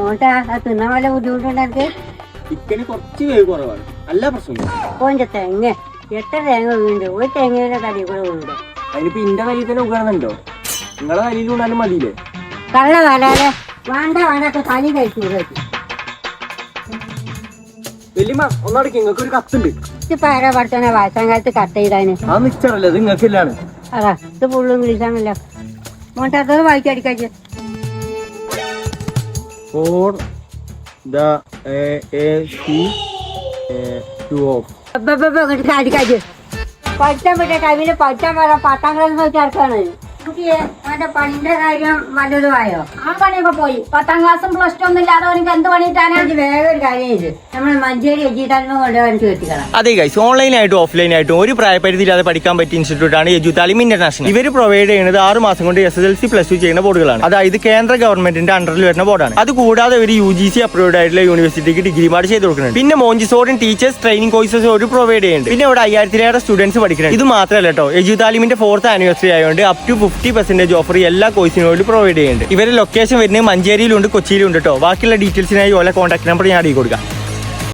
മോട്ടാ തിന്നാൻ വല്ല ബുദ്ധിമുട്ടുണ്ടെനിക്ക് ചിക്കന് കുറച്ച് വേവ് കുറവാണ്. അല്ല പ്രശ്നം ഓൻ്റെ തെങ്ങ എത്ര തേങ്ങ വീണ്ട് ഒരു തേങ്ങയുടെ തടി കൂടെ വീണ്ട്. അതിനിപ്പോ ഇന്റെ കയ്യിൽ തന്നെ ഉകരണുണ്ടോ? നിങ്ങളെ കയ്യിൽ കൊണ്ടാലും മതിയില്ലേ? കള്ള വരാതെ വേണ്ട വേണ്ടൊക്കെ തനി കഴിച്ചു വല്യമ്മ ഒന്നടക്കി നിങ്ങൾക്ക് ഒരു കത്തുണ്ട്. ഇതിപ്പോ ആരാ പഠിച്ചോനെ വയസ്സാം കാലത്ത് കട്ട് ചെയ്താന്? ആ നിച്ചറല്ലേ ഇത് നിങ്ങൾക്കില്ലാണ്. അതാ ഇത് ഫുള്ളും വിളിച്ചാണല്ലോ. മോട്ടത് വായിച്ചടിക്കാച്ച് For the AC to off. അടിക്കാച്ച് പഠിച്ചാൻ പറ്റിയ ടൈമില് പഠിച്ചാൻ പറയാം. 10ാം ക്ലാസ് വെച്ച് ഇറക്കാണ് കുട്ടിയെ. അവന്റെ പണിന്റെ കാര്യം വല്ലതുമായോ? ആ പണിയൊക്കെ പോയി. 10ാം ക്ലാസ്സും പ്ലസ് ടു ഒന്നും ഇല്ലാതെ അവനക്ക് എന്ത് പണിയിട്ടാണ്? വേഗം ഒരു കാര്യം ചെയ്ത് നമ്മൾ മഞ്ചേരി എജിതാലിമ കൊണ്ടുപോകാൻ എത്തിക്കണം. അതെ ഗൈസ്, ഓൺലൈനായിട്ടും ഓഫ്ലൈനായിട്ടും ഒരു പ്രായപരിധി ഇല്ലാതെ പഠിക്കാൻ പറ്റിയ ഇൻസ്റ്റിറ്റ്യൂട്ടാണ് എജു താലിം ഇന്റർനാഷണൽ. ഇവർ പ്രൊവൈഡ് ചെയ്യുന്നത് 6 മാസം കൊണ്ട് SSLC +2 ചെയ്യുന്ന ബോർഡുകളാണ്. അതായത് കേന്ദ്ര ഗവൺമെന്റിന്റെ അണ്ടറിൽ വരുന്ന ബോർഡാണ്. അത് കൂടാതെ ഒരു UGC അപ്രൂവ്ഡ് ആയിട്ടുള്ള യൂണിവേഴ്സിറ്റിക്ക് ഡിഗ്രി മാർഡ് ചെയ്ത് കൊടുക്കുന്നുണ്ട്. പിന്നെ മോഞ്ചിസോറിൻ ടീച്ചേഴ്സ് ട്രെയിനിങ് കോഴ്സസ് ഒരു പ്രൊവൈഡ് ചെയ്യുന്നുണ്ട്. പിന്നെ ഇവിടെ 5000-ലേറെ സ്റ്റുഡൻസ് പഠിക്കുന്നുണ്ട്. ഇത് മാത്രമല്ല കേട്ടോ, എജു താലിമിന്റെ 4th ആനിവേഴ്സറി ആയതുകൊണ്ട് അപ് ടു 50% ഓഫർ എല്ലാ കോഴ്സിനും പ്രൊവൈഡ് ചെയ്യുന്നുണ്ട്. ഇവരുടെ ലൊക്കേഷൻ വരുന്നത് മഞ്ചേരിയിലുണ്ട്, കൊച്ചിയിലുണ്ട് കേട്ടോ. ബാക്കിയുള്ള ഡീറ്റെയിൽസിനായി ഓലെ കോൺടാക്ട് നമ്പർ ഞാൻ കൊടുക്കാം.